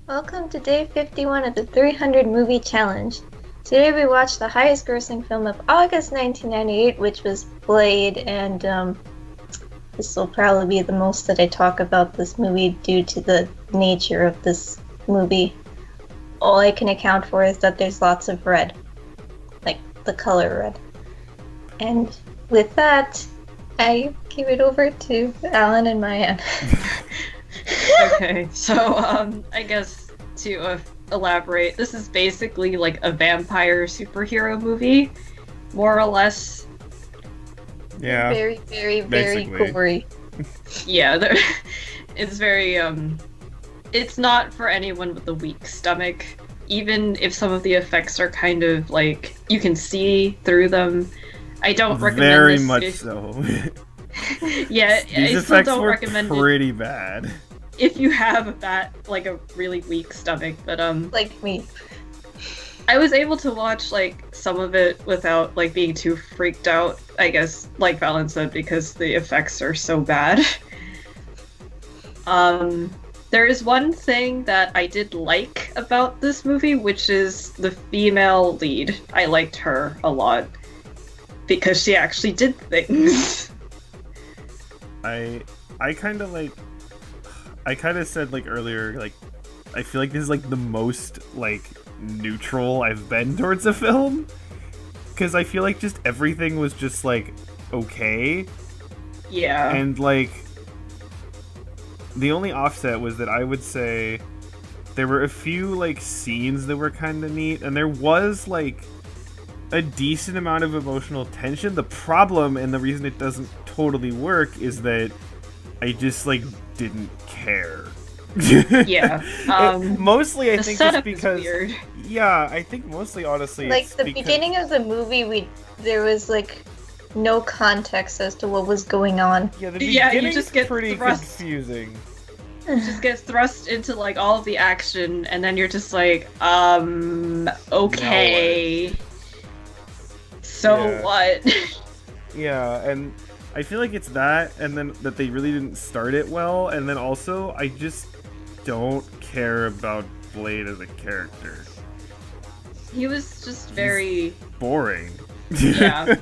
Welcome to day 51 of the 300 Movie Challenge. Today we watched the highest grossing film of August 1998, which was Blade, and this will probably be the most that I talk about this movie due to the nature of this movie. All I can account for is that there's lots of red, like the color red. And with that, I give it over to Alan and Mayan. Okay, so I guess to elaborate, this is basically like a vampire superhero movie, more or less. Yeah. Very, very, very basically. gory. Yeah, it's very it's not for anyone with a weak stomach. Even if some of the effects are kind of like you can see through them, I don't recommend Very this much if- so. Yeah, These I still effects don't were recommend it pretty bad. if you have a really weak stomach. But Like me. I was able to watch like some of it without like being too freaked out, I guess, like Valen said, because the effects are so bad. There is one thing that I did like about this movie, which is the female lead. I liked her a lot because she actually did things. I kind of like. I kind of said like earlier, like I feel like this is like the most like neutral I've been towards a film, because I feel like just everything was just like okay, Yeah. and like the only offset was that I would say there were a few like scenes that were kind of neat, and there was like a decent amount of emotional tension. The problem and the reason it doesn't totally work is that I just like didn't care. Yeah. Mostly I The think just setup is because weird. yeah, I think mostly honestly Like it's the because- beginning of the movie, there was like no context as to what was going on. yeah, the Yeah, you beginning's just get pretty thrust. confusing. Just gets thrust into like all of the action, and then you're just like, okay. So Yeah. what? Yeah, and I feel like it's that, and then that they really didn't start it well, and then also I just don't care about Blade as a character. He was just very Boring. yeah.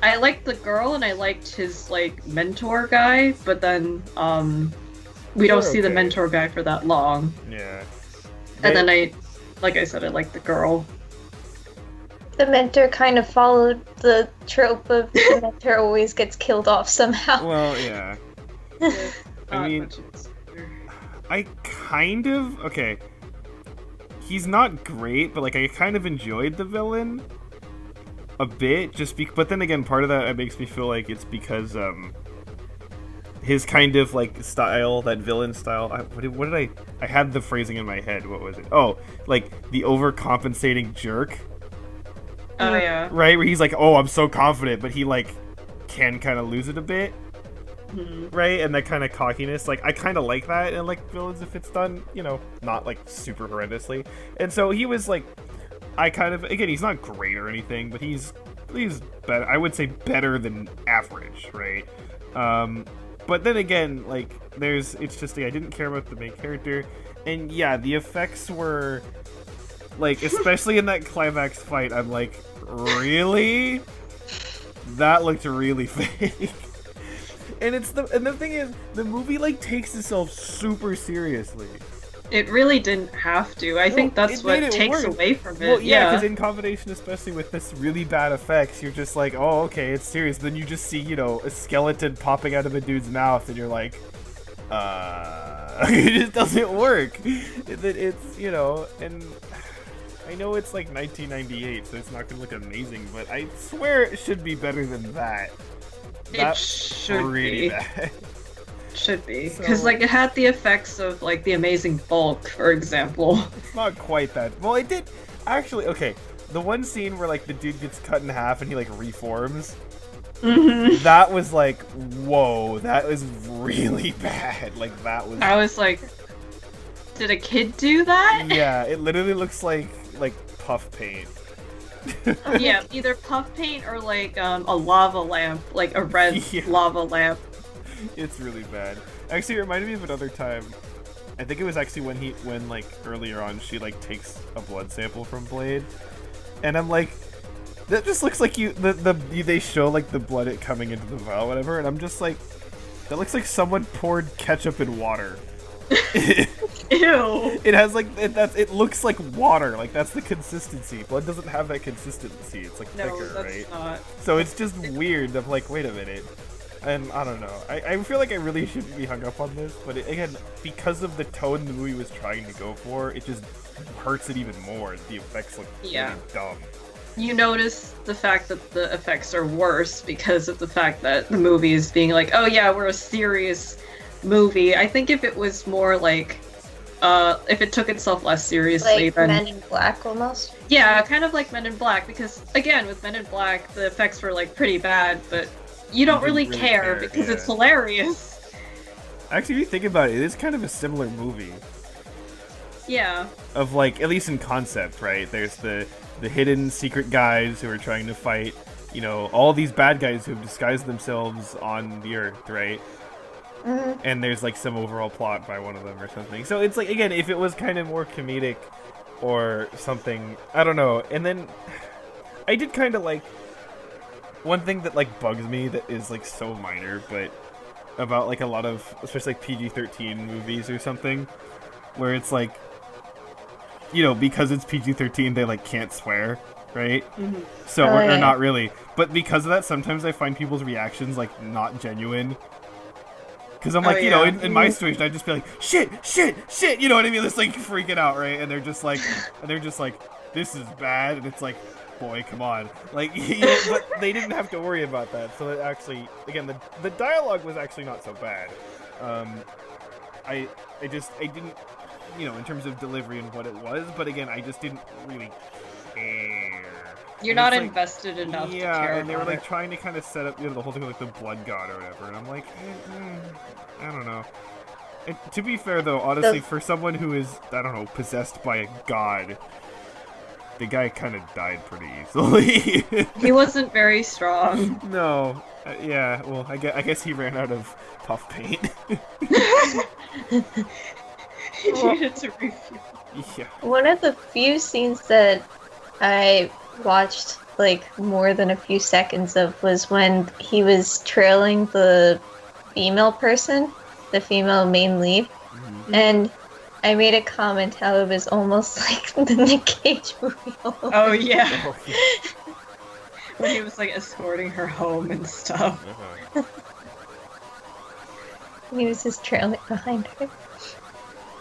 I liked the girl and I liked his like mentor guy, but then we don't They're see the okay. mentor guy for that long. Yeah. And then like I said, I liked the girl. The mentor kind of followed the trope of the mentor always gets killed off somehow. Well, yeah. I Not mean- much of a spoiler. I kind of okay. He's not great, but like I kind of enjoyed the villain a bit. But then again, part of that it makes me feel like it's because his kind of like style, that villain style. What did I had the phrasing in my head. What was it? Oh, like the overcompensating jerk, Oh yeah. right? Where he's like, oh, I'm so confident, but he like can kind of lose it a bit. Mhm. Right, and that kind of cockiness, like I kind of like that in like villains if it's done, not like super horrendously. And so he was like, I kind of again, he's not great or anything, but he's better. I would say better than average, right? But then again, like it's just like, I didn't care about the main character, and yeah, the effects were like, especially in that climax fight, I'm like, really? That looked really fake. And the thing is, the movie like takes itself super seriously. It really didn't have to. I think Well, that's it what made it takes work. away from it. Well, yeah, yeah. because in combination, especially with this really bad effects, you're just like, oh, okay, it's serious. Then you just see, a skeleton popping out of a dude's mouth, and you're like, it just doesn't work. It's and I know it's like 1998, so it's not gonna look amazing, but I swear it should be better than that. It That's should pretty be. bad. Should be. So- Because, like, it had the effects of, like, the Amazing Bulk, for example. It's not quite that. Well, it did actually. Okay, the one scene where like the dude gets cut in half and he like reforms. hmm That was like, whoa, that was really bad. Like that was. I was like, did a kid do that? Yeah, it literally looks like puff paint. Yeah, either puff paint or, like, a lava lamp. Like, a red Yeah. lava lamp. It's really bad. Actually, it reminded me of another time. I think it was actually when like earlier on she like takes a blood sample from Blade, and I'm like, that just looks like they show like the blood it coming into the vial, whatever, and I'm just like, that looks like someone poured ketchup in water. Ew. It has like it looks like water. Like that's the consistency. Blood doesn't have that consistency. It's like No, thicker, that's right? not. So it's just weird. I'm like, wait a minute. And I don't know. I feel like I really shouldn't be hung up on this, but again, because of the tone the movie was trying to go for, it just hurts it even more. The effects look Yeah. really dumb. You notice the fact that the effects are worse because of the fact that the movie is being like, oh yeah, we're a serious movie. I think if it was more like, if it took itself less seriously, Like then Men in Black almost. yeah, kind of like Men in Black. Because again, with Men in Black, the effects were like pretty bad, but you don't didn't really really care care, because it's yeah. hilarious. Actually, if you think about it, it is kind of a similar movie. Yeah. Of like, at least in concept, right? There's the hidden secret guys who are trying to fight, you know, all these bad guys who have disguised themselves on the Earth, right? Mhm. And there's like some overall plot by one of them or something. So it's like, again, if it was kind of more comedic or something, I don't know. And then I did kind of like one thing that like bugs me that is like so minor, but about like a lot of especially like PG-13 movies or something, where it's like, you know, because it's PG-13 they like can't swear, right? Mm-hmm. So Oh, or yeah. not really, but because of that, sometimes I find people's reactions like not genuine. Because I'm like, Oh, you know, yeah. in my situation, I'd just be like, shit, you know what I mean? It's like freaking out, right? And they're just like, this is bad, and it's like, boy, come on, like, you know, but they didn't have to worry about that. So that actually, again, the dialogue was actually not so bad. I didn't, you know, in terms of delivery and what it was, but again, I just didn't really care. You're And not it's like, invested enough to yeah, care and they were about like it. trying to kind of set up, you know, the whole thing with like the blood god or whatever, and I'm like, I don't know. And to be fair though, honestly, for someone who is, I don't know, possessed by a god, the guy kind of died pretty easily. He wasn't very strong. No, yeah, well, I guess he ran out of puff paint. He needed to refuel. Yeah. One of the few scenes that I watched like more than a few seconds of was when he was trailing the female person, the female main lead, and I made a comment how it was almost like the Nick Cage movie. Oh yeah, Oh, yeah. when he was like escorting her home and stuff. Uh-huh. He was just trailing behind her.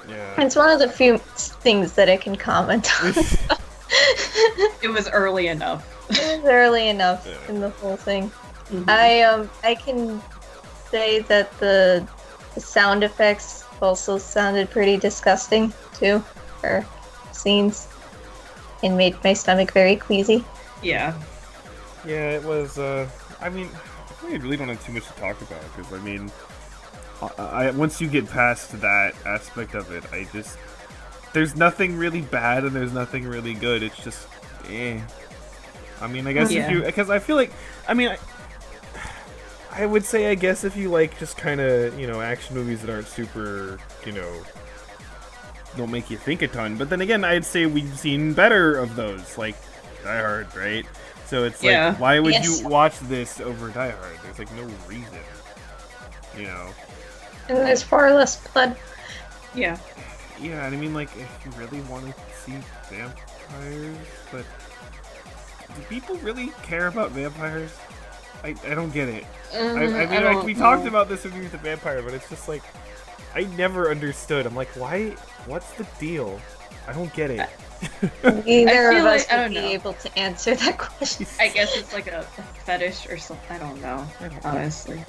Yeah. It's one of the few things that I can comment on. It was early enough. It was early enough Yeah. in the whole thing. Mhm. I can say that the sound effects also sounded pretty disgusting too, for scenes, and made my stomach very queasy. Yeah. Yeah, it was, I mean, I really don't have too much to talk about, because, I mean, once you get past that aspect of it, there's nothing really bad and there's nothing really good, it's just, eh. I mean, I guess Yeah. because I feel like, I mean, I would say, I guess, if you like just kind of, you know, action movies that aren't super, you know, don't make you think a ton, but then again, I'd say we've seen better of those, like Die Hard, right? So it's like, Yeah. why would Yes. you watch this over Die Hard? There's like no reason, you know? And there's far less blood. Yeah. Yeah, and I mean, like, if you really want to see vampires, but do people really care about vampires? I don't get it. I mean, like, we talked about this with the vampire, but it's just like, I never understood. I'm like, why? What's the deal? I don't get it. Neither feel of us like- I would don't be know. able to answer that question. I guess it's like a fetish or something. I don't know, I don't know. honestly.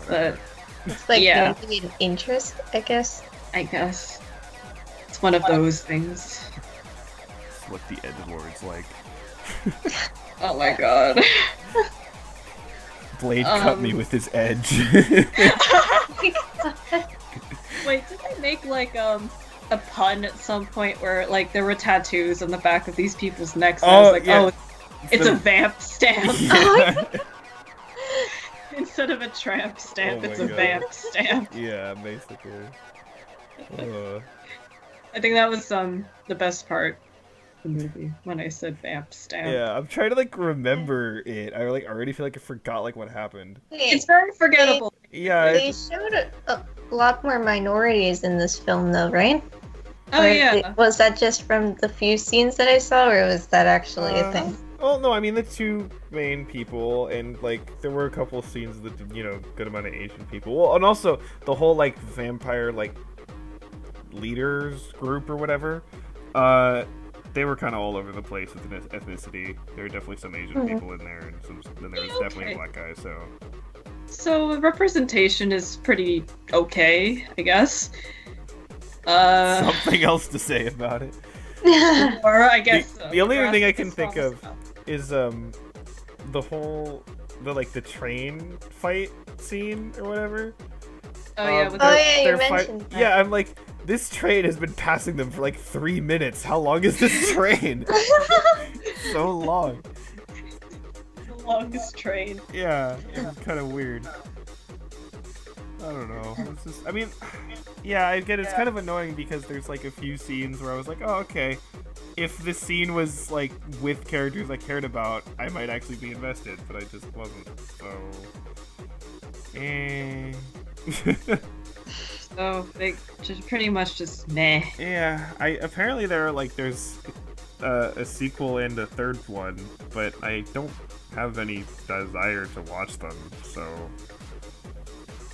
But It's like Yeah. maybe an interest, I guess. I guess it's one of those things. That's what the Edgelord's like. Oh my god. Blade cut me with his edge. Wait, did they make like a pun at some point where like there were tattoos on the back of these people's necks? And I was like, yeah. oh, it's a vamp stamp Yeah. instead of a tramp stamp. Oh It's my a God. vamp stamp. Yeah, basically. I think that was the best part of the movie when I said vamp stamp. Yeah, I'm trying to like remember it. I like already feel like I forgot like what happened. It's very forgettable. Yeah, They showed a lot more minorities in this film, though, right? Oh Or yeah. was that just from the few scenes that I saw, or was that actually a thing? Well, no, I mean the two main people, and like there were a couple of scenes that did, good amount of Asian people. Well, and also the whole like vampire like leaders group or whatever. They were kind of all over the place with the ethnicity. There were definitely some Asian people in there, and then there was definitely a black guy. So the representation is pretty okay, I guess. Something else to say about it. Or I guess The only other thing I can is think false of enough. is the train fight scene or whatever. Oh yeah, with Oh, the- yeah, you They're mentioned that. Yeah, I'm like, this train has been passing them for like 3 minutes. How long is this train? So long. the longest train. Yeah, it's kind of weird. I don't know. It's just, I mean, yeah, I get it's kind of annoying because there's like a few scenes where I was like, oh, okay. If this scene was like with characters I cared about, I might actually be invested, but I just wasn't. So, So they just pretty much just meh. yeah. Apparently there's a sequel and a third one, but I don't have any desire to watch them. So,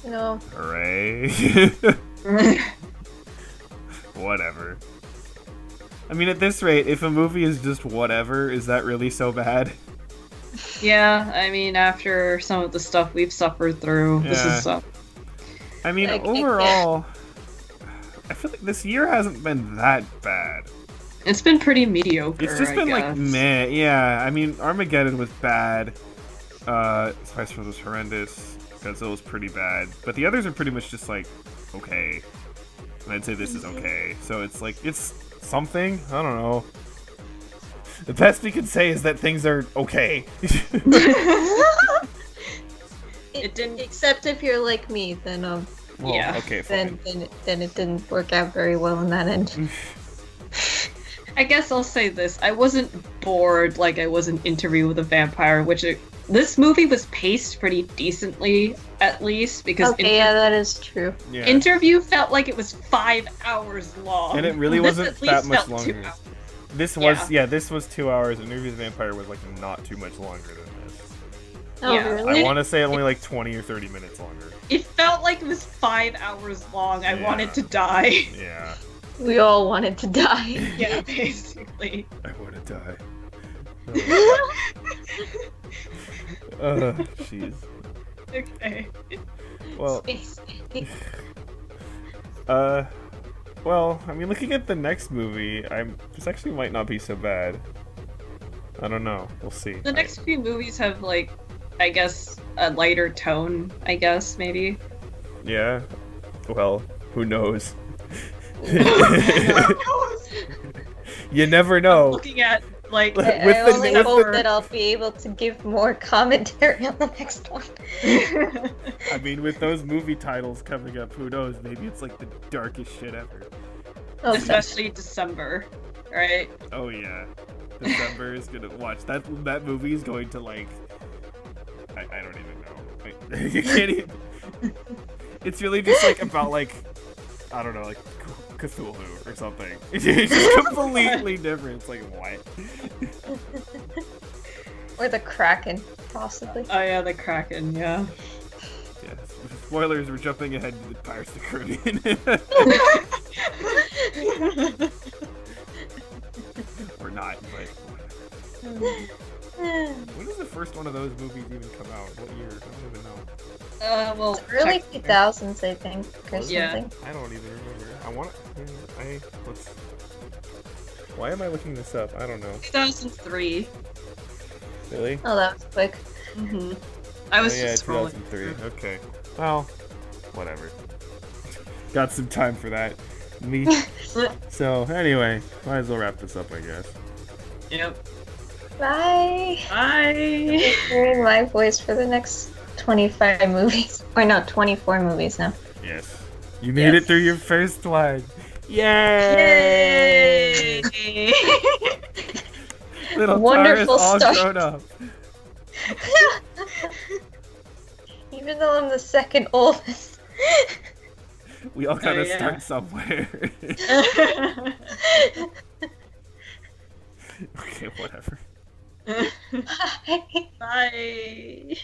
No. hooray! Whatever. I mean, at this rate, if a movie is just whatever, is that really so bad? Yeah, I mean, after some of the stuff we've suffered through, this Yeah. is I mean, Like, overall, I feel like this year hasn't been that bad. it's been pretty mediocre. It's just I been like guess. meh. Yeah, I mean, Armageddon was bad. Spice World was horrendous. Godzilla was pretty bad. But the others are pretty much just like okay. And I'd say this is okay. So it's like it's something. I don't know. The best we can say is that things are okay. It didn't- Except if you're like me, then Well, Yeah. Okay, fine. then it didn't work out very well in that end. I guess I'll say this: I wasn't bored like I was in Interview with a Vampire, this movie was paced pretty decently, at least, because Okay, yeah, that is true. Yeah. Interview felt like it was 5 hours long, And it really This wasn't at least that much felt 2 longer. hours. This was this was 2 hours, and Interview with the Vampire was like not too much longer than this. Oh, Yeah. really? I want to say only like 20 or 30 minutes longer. It felt like it was 5 hours long. I Yeah. wanted to die. Yeah, We all wanted to die. Yeah, basically. I want to die. Jeez. Okay. Well, Space. well, I mean, looking at the next movie, this actually might not be so bad. I don't know. We'll see. The next few movies have, like, I guess, a lighter tone, I guess, maybe. Yeah. Well, who knows? You never know. Looking at, like, With I the- only with hope the- that I'll be able to give more commentary on the next one. I mean, with those movie titles coming up, who knows? Maybe it's like the darkest shit ever. Okay. especially December, right? Oh yeah, December is gonna watch that movie is going to like. I don't even know. You can't even. It's really just like about like, I don't know, like Cthulhu or something. It's just completely different. It's like what? Or the Kraken, possibly. Oh yeah, the Kraken, yeah. Yeah. Spoilers. We're jumping ahead to the Pirates of the Caribbean. Or not, but. When does the first one of those movies even come out? What year? I don't even know. Well, Early check- 2000s, I think, or Yeah. something. I don't even remember. Let's. Why am I looking this up? I don't know. 2003. Really? Oh, that was quick. Mm-hmm. I was Oh, yeah, just scrolling. 2003. Okay. Well, whatever. Got some time for that. Me. So anyway, might as well wrap this up, I guess. Yep. Bye. Bye. Hearing my voice for the next 25 movies. Or no, 24 movies now. Yes. You made it through your first one. Yay! Yay! Little Wonderful Tara's all start. grown up. Even though I'm the second oldest. We all gotta yeah. start somewhere. Okay, whatever. Bye. Bye.